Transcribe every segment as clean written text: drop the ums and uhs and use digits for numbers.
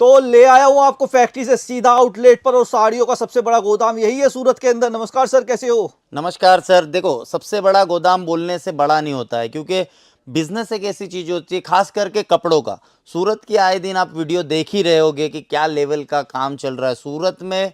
तो ले आया हूँ आपको फैक्ट्री से सीधा आउटलेट पर, और साड़ियों का सबसे बड़ा गोदाम यही है सूरत के अंदर। नमस्कार सर, कैसे हो? नमस्कार सर। देखो, सबसे बड़ा गोदाम बोलने से बड़ा नहीं होता है, क्योंकि बिजनेस एक ऐसी चीज होती है, खास करके कपड़ों का। सूरत की आए दिन आप वीडियो देख ही रहे होगे कि क्या लेवल का काम चल रहा है सूरत में।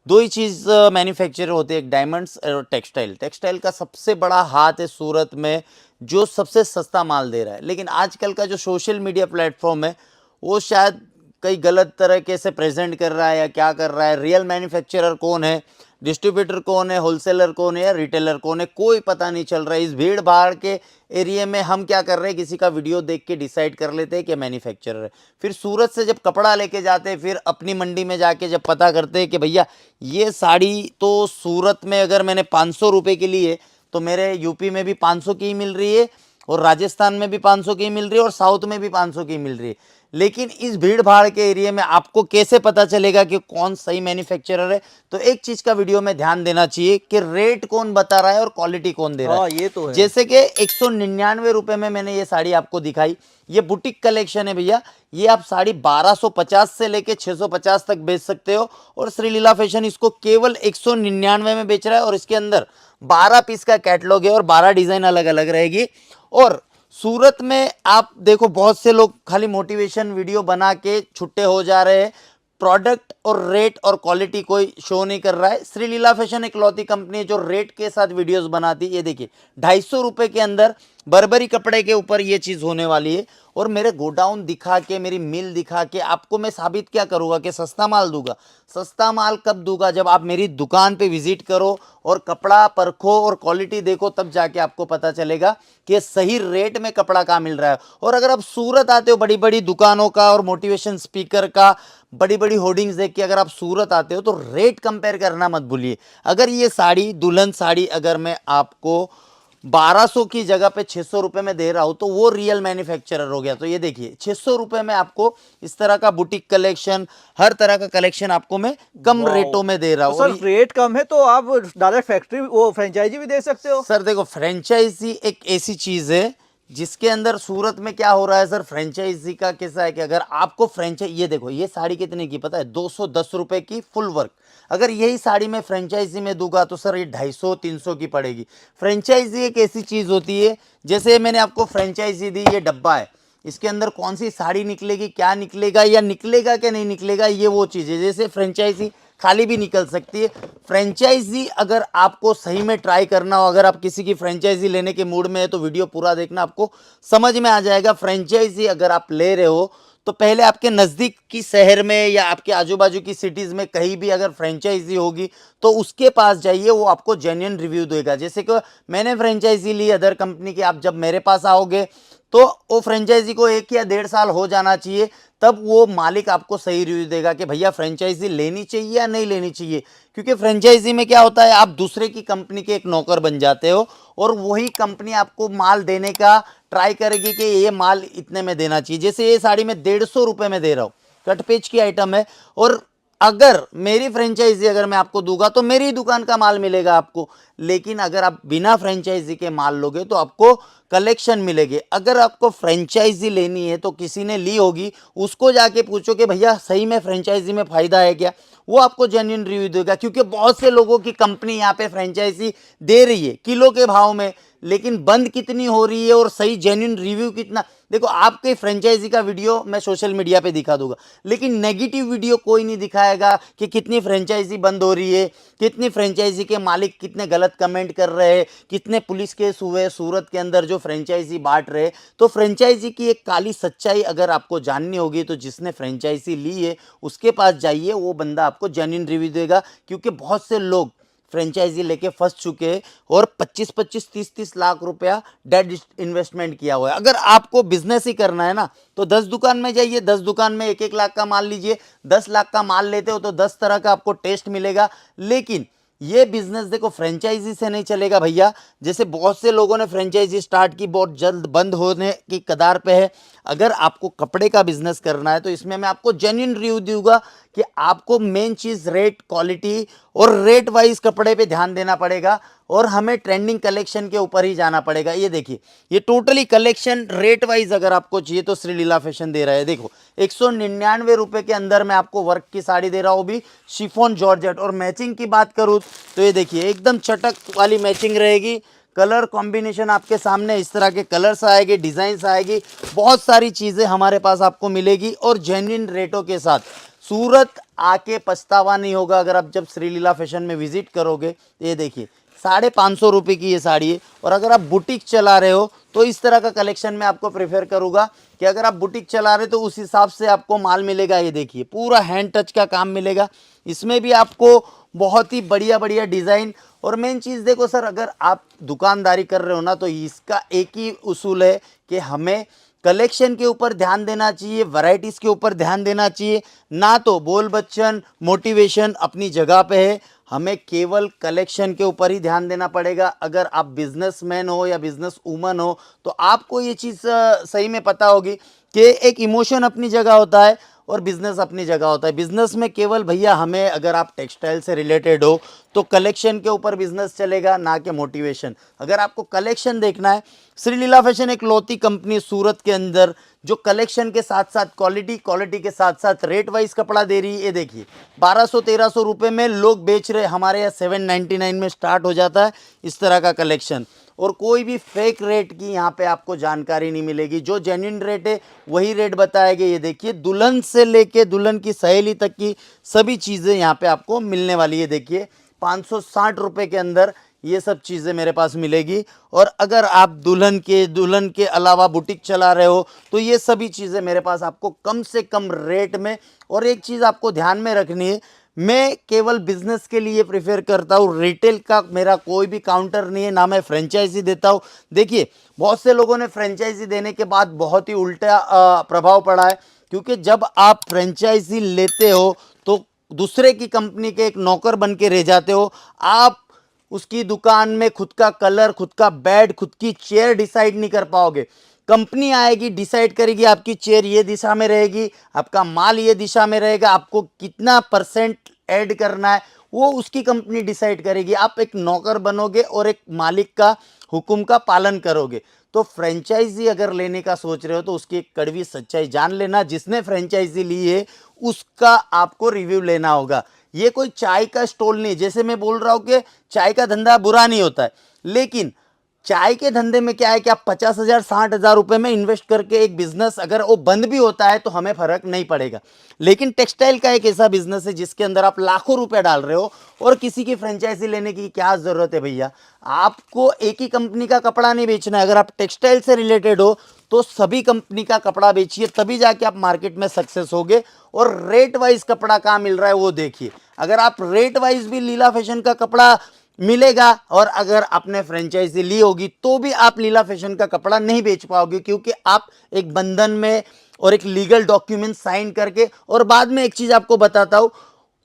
दो ही चीज मैन्युफैक्चर होते हैं, एक डायमंड्स और टेक्सटाइल। टेक्सटाइल का सबसे बड़ा हाथ है सूरत में, जो सबसे सस्ता माल दे रहा है। लेकिन आजकल का जो सोशल मीडिया प्लेटफॉर्म है, वो शायद कई गलत तरीके से प्रेजेंट कर रहा है या क्या कर रहा है। रियल मैन्युफैक्चरर कौन है, डिस्ट्रीब्यूटर कौन है, होलसेलर कौन है या रिटेलर कौन है, कोई पता नहीं चल रहा है। इस भीड़ भाड़ के एरिया में हम क्या कर रहे हैं, किसी का वीडियो देख के डिसाइड कर लेते हैं कि मैन्युफैक्चरर है। फिर सूरत से जब कपड़ा लेके जाते हैं, फिर अपनी मंडी में जाके जब पता करते हैं कि भैया ये साड़ी तो सूरत में अगर मैंने 500 रुपये की ली है, तो मेरे यूपी में भी 500 की ही मिल रही है, और राजस्थान में भी 500 की मिल रही है, और साउथ में भी 500 की मिल रही है। लेकिन इस भीड़ भाड़ के एरिया में आपको कैसे पता चलेगा कि कौन सही मैन्युफैक्चरर है? तो एक चीज का वीडियो में ध्यान देना चाहिए कि रेट कौन बता रहा है और क्वालिटी कौन दे रहा हाँ, है। ये तो है। जैसे कि 199 रुपए में मैंने ये साड़ी आपको दिखाई। ये बुटीक कलेक्शन है भैया। ये आप साड़ी 1250 से लेके 650 तक बेच सकते हो, और श्रीलीला फैशन इसको केवल 199 में बेच रहा है। और इसके अंदर 12 पीस का कैटलॉग है और 12 डिजाइन अलग अलग रहेगी। और सूरत में आप देखो, बहुत से लोग खाली मोटिवेशन वीडियो बना के छुट्टे हो जा रहे हैं। प्रोडक्ट और रेट और क्वालिटी कोई शो नहीं कर रहा है। श्रीलीला फैशन एक लौती कंपनी है जो रेट के साथ वीडियोस बनाती है। ये देखिए, 250 रुपए के अंदर बर्बरी कपड़े के ऊपर ये चीज होने वाली है। और मेरे गोडाउन दिखा के, मेरी मिल दिखा के आपको मैं साबित क्या करूंगा कि सस्ता माल दूंगा? सस्ता माल कब दूंगा? जब आप मेरी दुकान पे विजिट करो और कपड़ा परखो और क्वालिटी देखो, तब जाके आपको पता चलेगा कि सही रेट में कपड़ा कहाँ मिल रहा है। और अगर आप सूरत आते हो, बड़ी बड़ी दुकानों का और मोटिवेशन स्पीकर का बड़ी बड़ी होर्डिंग्स देख के अगर आप सूरत आते हो, तो रेट कंपेयर करना मत भूलिए। अगर ये साड़ी, दुल्हन साड़ी, अगर मैं आपको 1200 की जगह पे 600 रुपए में दे रहा हूं, तो वो रियल मैन्युफैक्चरर हो गया। तो ये देखिए, 600 रुपए में आपको इस तरह का बुटीक कलेक्शन, हर तरह का कलेक्शन आपको मैं कम वाह। रेटों में दे रहा तो हूं। और सर रेट कम है तो आप डायरेक्ट फैक्ट्री वो फ्रेंचाइजी भी दे सकते हो? सर देखो, फ्रेंचाइजी एक ऐसी चीज है जिसके अंदर सूरत में क्या हो रहा है सर, फ्रेंचाइजी का कैसा है कि अगर आपको फ्रेंचाइजी, ये देखो ये साड़ी कितने की पता है? 210 रुपए की फुल वर्क। अगर यही साड़ी मैं फ्रेंचाइजी में दूंगा तो सर ये 250-300 की पड़ेगी। फ्रेंचाइजी एक ऐसी चीज होती है, जैसे मैंने आपको फ्रेंचाइजी दी, ये डब्बा है, इसके अंदर कौन सी साड़ी निकलेगी, क्या निकलेगा या निकलेगा क्या नहीं निकलेगा, ये वो चीज़ है। जैसे फ्रेंचाइजी खाली भी निकल सकती है। फ्रेंचाइजी अगर आपको सही में ट्राई करना हो, अगर आप किसी की फ्रेंचाइजी लेने के मूड में है, तो वीडियो पूरा देखना, आपको समझ में आ जाएगा। फ्रेंचाइजी अगर आप ले रहे हो, तो पहले आपके नज़दीक की शहर में या आपके आजू बाजू की सिटीज़ में कहीं भी अगर फ्रेंचाइजी होगी, तो उसके पास जाइए, वो आपको जेन्युइन रिव्यू देगा। जैसे कि मैंने फ्रेंचाइजी ली अदर कंपनी की, आप जब मेरे पास आओगे तो वो फ्रेंचाइजी को 1 या 1.5 साल हो जाना चाहिए, तब वो मालिक आपको सही रिव्यू देगा कि भैया फ्रेंचाइजी लेनी चाहिए या नहीं लेनी चाहिए। क्योंकि फ्रेंचाइजी में क्या होता है, आप दूसरे की कंपनी के एक नौकर बन जाते हो, और वही कंपनी आपको माल देने का ट्राई करेगी कि ये माल इतने में देना चाहिए। जैसे ये साड़ी मैं 150 रुपए में दे रहा हूँ, कट पेज की आइटम है, और अगर मेरी फ्रेंचाइजी अगर मैं आपको दूंगा तो मेरी दुकान का माल मिलेगा आपको। लेकिन अगर आप बिना फ्रेंचाइजी के माल लोगे तो आपको कलेक्शन मिलेगी। अगर आपको फ्रेंचाइजी लेनी है तो किसी ने ली होगी, उसको जाके पूछो कि भैया सही में फ्रेंचाइजी में फायदा है क्या, वो आपको जेन्युइन रिव्यू देगा। क्योंकि बहुत से लोगों की कंपनी यहाँ पे फ्रेंचाइजी दे रही है किलो के भाव में, लेकिन बंद कितनी हो रही है और सही जेन्युइन रिव्यू कितना। देखो, आपके फ्रेंचाइजी का वीडियो मैं सोशल मीडिया पे दिखा दूंगा, लेकिन नेगेटिव वीडियो कोई नहीं दिखाएगा कि कितनी फ्रेंचाइजी बंद हो रही है, कितनी फ्रेंचाइजी के मालिक कितने गलत कमेंट कर रहे हैं, कितने पुलिस केस हुए सूरत के अंदर जो फ्रेंचाइजी बांट रहे। तो फ्रेंचाइजी की एक काली सच्चाई अगर आपको जाननी होगी, तो जिसने फ्रेंचाइजी ली है उसके पास जाइए, वो बंदा आपको जेन्युइन रिव्यू देगा। क्योंकि बहुत से लोग फ्रेंचाइजी लेके फंस चुके हैं और 25-25, 30-30 लाख रुपया डेड इन्वेस्टमेंट किया हुआ है। अगर आपको बिजनेस ही करना है ना, तो 10 दुकान में जाइए, 10 दुकान में 1-1 लाख का माल लीजिए। 10 लाख का माल लेते हो तो 10 तरह का आपको टेस्ट मिलेगा। लेकिन ये बिजनेस देखो फ्रेंचाइजी से नहीं चलेगा भैया। जैसे बहुत से लोगों ने फ्रेंचाइजी स्टार्ट की, बहुत जल्द बंद होने की कगार पे है। अगर आपको कपड़े का बिजनेस करना है, तो इसमें मैं आपको जेन्युइन रिव्यू दूंगा कि आपको मेन चीज रेट, क्वालिटी और रेट वाइज कपड़े पे ध्यान देना पड़ेगा और हमें ट्रेंडिंग कलेक्शन के ऊपर ही जाना पड़ेगा। ये देखिए, ये टोटली कलेक्शन रेट वाइज अगर आपको चाहिए तो श्री लीला फैशन दे रहा है। देखो 199 रुपए के अंदर मैं आपको वर्क की साड़ी दे रहा हूँ, भी शिफॉन जॉर्जेट। और मैचिंग की बात करूँ तो ये देखिए एकदम चटक वाली मैचिंग रहेगी। कलर कॉम्बिनेशन आपके सामने इस तरह के कलर्स आएंगे, डिजाइन्स आएगी, बहुत सारी चीजें हमारे पास आपको मिलेगी और जेन्युइन रेटों के साथ। सूरत आके पछतावा नहीं होगा अगर आप जब श्री लीला फैशन में विजिट करोगे। ये देखिए 550 रुपये की ये साड़ी है। और अगर आप बुटीक चला रहे हो तो इस तरह का कलेक्शन मैं आपको प्रेफर करूंगा कि अगर आप बुटीक चला रहे हो तो उस हिसाब से आपको माल मिलेगा। ये देखिए पूरा हैंड टच का काम मिलेगा, इसमें भी आपको बहुत ही बढ़िया बढ़िया डिज़ाइन। और मेन चीज़ देखो सर, अगर आप दुकानदारी कर रहे हो ना तो इसका एक ही उसूल है कि हमें कलेक्शन के ऊपर ध्यान देना चाहिए, वैरायटीज़ के ऊपर ध्यान देना चाहिए, ना तो बोल बच्चन मोटिवेशन अपनी जगह पे है, हमें केवल कलेक्शन के ऊपर ही ध्यान देना पड़ेगा। अगर आप बिजनेसमैन हो या बिजनेस वूमन हो तो आपको ये चीज़ सही में पता होगी कि एक इमोशन अपनी जगह होता है और बिजनेस अपनी जगह होता है। बिजनेस में केवल भैया हमें, अगर आप टेक्सटाइल से रिलेटेड हो तो कलेक्शन के ऊपर बिजनेस चलेगा, ना कि मोटिवेशन। अगर आपको कलेक्शन देखना है, श्री लीला फैशन एक लौती कंपनी सूरत के अंदर जो कलेक्शन के साथ साथ क्वालिटी के साथ साथ रेट वाइज कपड़ा दे रही है। ये देखिए 1200-1300 रुपये में लोग बेच रहे, हमारे यहाँ 799 में स्टार्ट हो जाता है इस तरह का कलेक्शन। और कोई भी फेक रेट की यहाँ पे आपको जानकारी नहीं मिलेगी, जो जेन्युइन रेट है वही रेट बताएंगे। ये देखिए दुल्हन से लेके दुल्हन की सहेली तक की सभी चीज़ें यहाँ पे आपको मिलने वाली है। देखिए 560 रुपये के अंदर ये सब चीज़ें मेरे पास मिलेगी। और अगर आप दुल्हन के अलावा बुटीक चला रहे हो तो ये सभी चीज़ें मेरे पास आपको कम से कम रेट में। और एक चीज़ आपको ध्यान में रखनी है, मैं केवल बिजनेस के लिए प्रेफर करता हूँ, रिटेल का मेरा कोई भी काउंटर नहीं है, ना मैं फ्रेंचाइजी देता हूँ। देखिए बहुत से लोगों ने फ्रेंचाइजी देने के बाद बहुत ही उल्टा प्रभाव पड़ा है, क्योंकि जब आप फ्रेंचाइजी लेते हो तो दूसरे की कंपनी के एक नौकर बन के रह जाते हो। आप उसकी दुकान में खुद का कलर, खुद का बेड, खुद की चेयर डिसाइड नहीं कर पाओगे। कंपनी आएगी, डिसाइड करेगी आपकी चेयर ये दिशा में रहेगी, आपका माल ये दिशा में रहेगा, आपको कितना परसेंट ऐड करना है वो उसकी कंपनी डिसाइड करेगी। आप एक नौकर बनोगे और एक मालिक का हुक्म का पालन करोगे। तो फ्रेंचाइजी अगर लेने का सोच रहे हो तो उसकी एक कड़वी सच्चाई जान लेना, जिसने फ्रेंचाइजी ली है उसका आपको रिव्यू लेना होगा। ये कोई चाय का स्टॉल नहीं, जैसे मैं बोल रहा हूँ कि चाय का धंधा बुरा नहीं होता है, लेकिन चाय के धंधे में क्या है कि आप 50,000 60,000 रुपए में इन्वेस्ट करके एक बिजनेस अगर वो बंद भी होता है तो हमें फर्क नहीं पड़ेगा। लेकिन टेक्सटाइल का एक ऐसा बिजनेस है जिसके अंदर आप लाखों रुपए डाल रहे हो और किसी की फ्रेंचाइजी लेने की क्या जरूरत है भैया। आपको एक ही कंपनी का कपड़ा नहीं बेचना है, अगर आप टेक्सटाइल से रिलेटेड हो तो सभी कंपनी का कपड़ा बेचिए, तभी जाके आप मार्केट में सक्सेस होगे। और रेट वाइज कपड़ा कहाँ मिल रहा है वो देखिए। अगर आप रेट वाइज भी लीला फैशन का कपड़ा मिलेगा, और अगर आपने फ्रेंचाइजी ली होगी तो भी आप लीला फैशन का कपड़ा नहीं बेच पाओगे, क्योंकि आप एक बंधन में और एक लीगल डॉक्यूमेंट साइन करके। और बाद में एक चीज आपको बताता हूं,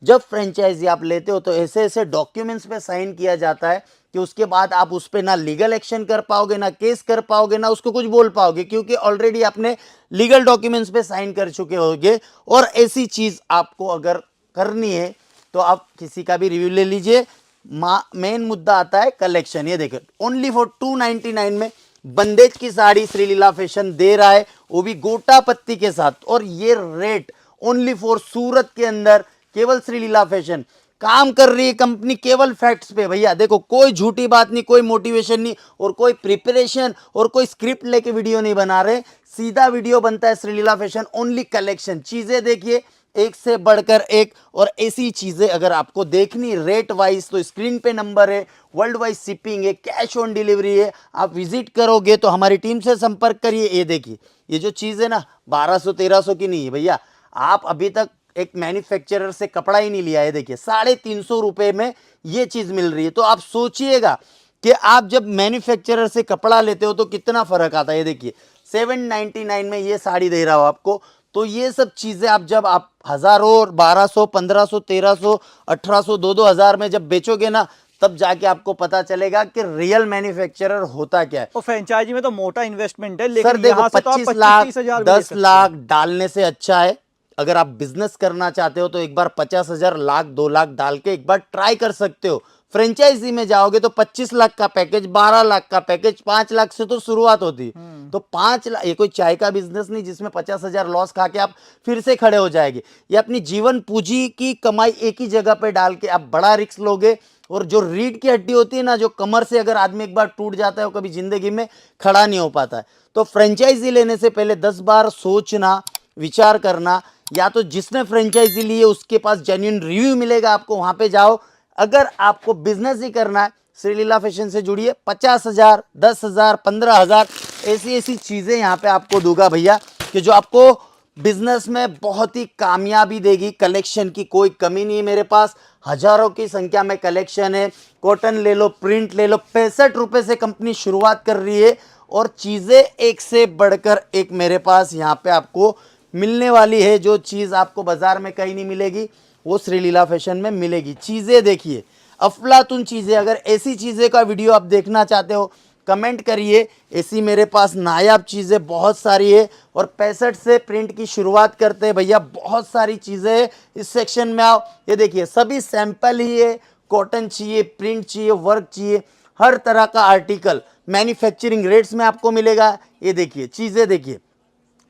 जब फ्रेंचाइजी आप लेते हो तो ऐसे ऐसे डॉक्यूमेंट्स पे साइन किया जाता है कि उसके बाद आप उस पर ना लीगल एक्शन कर पाओगे, ना केस कर पाओगे, ना उसको कुछ बोल पाओगे, क्योंकि ऑलरेडी आपने लीगल डॉक्यूमेंट्स पे साइन कर चुके होगे। और ऐसी चीज आपको अगर करनी है तो आप किसी का भी रिव्यू ले लीजिए। मेन मुद्दा आता है कलेक्शन। ये देखो ओनली फॉर 299 में बंदेज की साड़ी श्री लीला फैशन दे रहा है, वो भी गोटा पत्ती के साथ। और ये रेट ओनली फॉर सूरत के अंदर केवल श्री लीला फैशन काम कर रही है कंपनी, केवल फैक्ट्स पे भैया। देखो कोई झूठी बात नहीं, कोई मोटिवेशन नहीं, और कोई प्रिपरेशन और कोई स्क्रिप्ट लेके वीडियो नहीं बना रहे, सीधा वीडियो बनता है श्री लीला फैशन। ओनली कलेक्शन, चीजें देखिए एक से बढ़कर एक। और ऐसी चीजें अगर आपको देखनी रेट वाइज तो स्क्रीन पे नंबर है, वर्ल्ड वाइज शिपिंग है, कैश ऑन डिलीवरी है। आप विजिट करोगे तो हमारी टीम से संपर्क करिए। ये देखिए ये जो चीज है ना 1200-1300 की नहीं है भैया, आप अभी तक एक मैन्युफैक्चरर से कपड़ा ही नहीं लिया है। देखिए 350 रुपए में ये चीज मिल रही है। तो आप सोचिएगा कि आप जब मैन्युफैक्चरर से कपड़ा लेते हो तो कितना फर्क आता है। ये देखिए 799 में ये साड़ी दे रहा हूं आपको। तो ये सब चीजें आप जब आप हजारों और 1200 1500 1300 1800 2-2 हज़ार में जब बेचोगे ना, तब जाके आपको पता चलेगा कि रियल मैन्युफैक्चरर होता क्या है। और फ्रेंचाइजी में तो मोटा इन्वेस्टमेंट है, सर लेकिन देखो यहाँ से तो आप 25 लाख 25-30 हज़ार भी ले 10 सकते हो। लाख डालने से अच्छा है अगर आप बिजनेस करना चाहते हो तो एक बार 50,000 लाख 2 लाख डाल के एक बार ट्राई कर सकते हो। फ्रेंचाइजी में जाओगे तो 25 लाख का पैकेज, 12 लाख का पैकेज, 5 लाख से तो शुरुआत होती। तो 5 लाख, ये कोई चाय का बिजनेस नहीं जिसमें 50,000 लॉस खा के आप फिर से खड़े हो जाएंगे। ये अपनी जीवन पूंजी की कमाई एक ही जगह पे डाल के आप बड़ा रिस्क लोगे। और जो रीढ़ की हड्डी होती है ना, जो कमर से अगर आदमी एक बार टूट जाता है वो कभी जिंदगी में खड़ा नहीं हो पाता है। तो फ्रेंचाइजी लेने से पहले 10 बार सोचना, विचार करना। या तो जिसने फ्रेंचाइजी ली है उसके पास जेन्युइन रिव्यू मिलेगा, आपको वहां पे जाओ। अगर आपको बिजनेस ही करना है, श्रीलीला फैशन से जुड़िए। 50,000, 10,000, 15,000 ऐसी ऐसी चीजें यहाँ पे आपको दूंगा भैया, कि जो आपको बिजनेस में बहुत ही कामयाबी देगी। कलेक्शन की कोई कमी नहीं है मेरे पास, हजारों की संख्या में कलेक्शन है। कॉटन ले लो, प्रिंट ले लो। 65 रुपए से कंपनी शुरुआत कर रही है और चीजें एक से बढ़कर एक मेरे पास यहाँ पे आपको मिलने वाली है। जो चीज आपको बाजार में कहीं नहीं मिलेगी वो श्रीलीला फैशन में मिलेगी। चीजें देखिए, अफलातून चीजें। अगर ऐसी चीजें का वीडियो आप देखना चाहते हो कमेंट करिए। ऐसी मेरे पास नायाब चीजें बहुत सारी है। और 65 से प्रिंट की शुरुआत करते हैं भैया, बहुत सारी चीजें। इस सेक्शन में आओ, ये देखिए सभी सैंपल ही है। कॉटन चाहिए, प्रिंट चाहिए, वर्क चाहिए, हर तरह का आर्टिकल मैन्युफैक्चरिंग रेट्स में आपको मिलेगा। ये देखिए चीजें देखिए,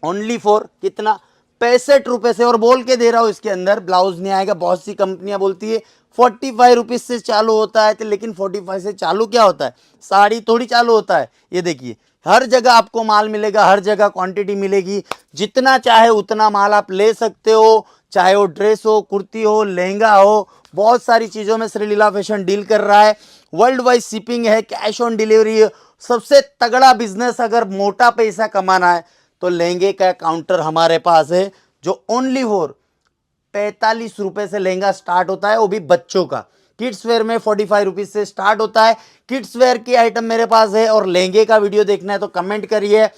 ओनली फॉर कितना, 65 रुपए से। और बोल के दे रहा हूं इसके अंदर ब्लाउज नहीं आएगा। बहुत सी कंपनियां बोलती है 45 रुपीज से चालू होता है, तो लेकिन 45 से चालू क्या होता है, साड़ी थोड़ी चालू होता है। ये देखिए हर जगह आपको माल मिलेगा, हर जगह क्वांटिटी मिलेगी। जितना चाहे उतना माल आप ले सकते हो, चाहे वो ड्रेस हो, कुर्ती हो, लहंगा हो। बहुत सारी चीजों में श्रीलीला फैशन डील कर रहा है। वर्ल्ड वाइड शिपिंग है, कैश ऑन डिलीवरी है। सबसे तगड़ा बिजनेस, अगर मोटा पैसा कमाना है तो लहंगे का काउंटर हमारे पास है, जो ओनली फॉर 45 रुपए से लहंगा स्टार्ट होता है, वो भी बच्चों का। किड्स वेयर में 45 रुपीज से स्टार्ट होता है। किड्स वेयर की आइटम मेरे पास है। और लहंगे का वीडियो देखना है तो कमेंट करिए।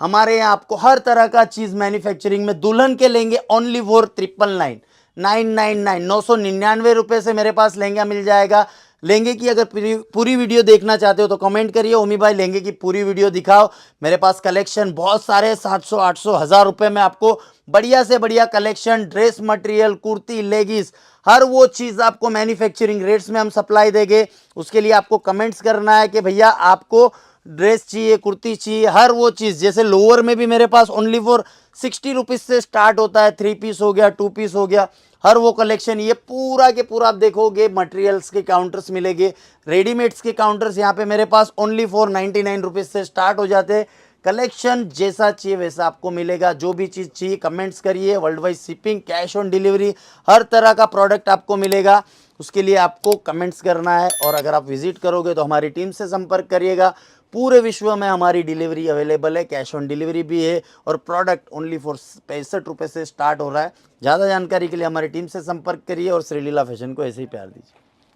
हमारे यहाँ आपको हर तरह का चीज मैन्युफैक्चरिंग में, दुल्हन के लहंगे ओनली फॉर 999, 999 रुपए से मेरे पास लहंगा मिल जाएगा। लहंगे की अगर पूरी वीडियो देखना चाहते हो तो कमेंट करिए, ओमी भाई लहंगे की पूरी वीडियो दिखाओ। मेरे पास कलेक्शन बहुत सारे, 700, 800, 1000 रुपए में आपको बढ़िया से बढ़िया कलेक्शन, ड्रेस मटेरियल, कुर्ती, लेगिस, हर वो चीज आपको मैन्युफैक्चरिंग रेट्स में हम सप्लाई देंगे। उसके लिए आपको कमेंट्स करना है कि भैया आपको ड्रेस चाहिए, कुर्ती चाहिए, हर वो चीज। जैसे लोअर में भी मेरे पास ओनली फॉर 60 रुपीज से स्टार्ट होता है। 3 पीस हो गया, 2 पीस हो गया, हर वो कलेक्शन। ये पूरा के पूरा आप देखोगे मटेरियल्स के काउंटर्स मिलेंगे, रेडीमेड्स के काउंटर्स यहाँ पे मेरे पास ओनली फॉर 99 रुपीज से स्टार्ट हो जाते हैं। कलेक्शन जैसा चाहिए वैसा आपको मिलेगा। जो भी चीज़ चाहिए कमेंट्स करिए। World wide shipping, cash on delivery, हर तरह का प्रोडक्ट आपको मिलेगा। उसके लिए आपको कमेंट्स करना है। और अगर आप विजिट करोगे तो हमारी टीम से संपर्क करिएगा। पूरे विश्व में हमारी डिलीवरी अवेलेबल है, कैश ऑन डिलीवरी भी है। और प्रोडक्ट ओनली फॉर 65 रुपये से स्टार्ट हो रहा है। ज़्यादा जानकारी के लिए हमारी टीम से संपर्क करिए और श्रीलीला फैशन को ऐसे ही प्यार दीजिए।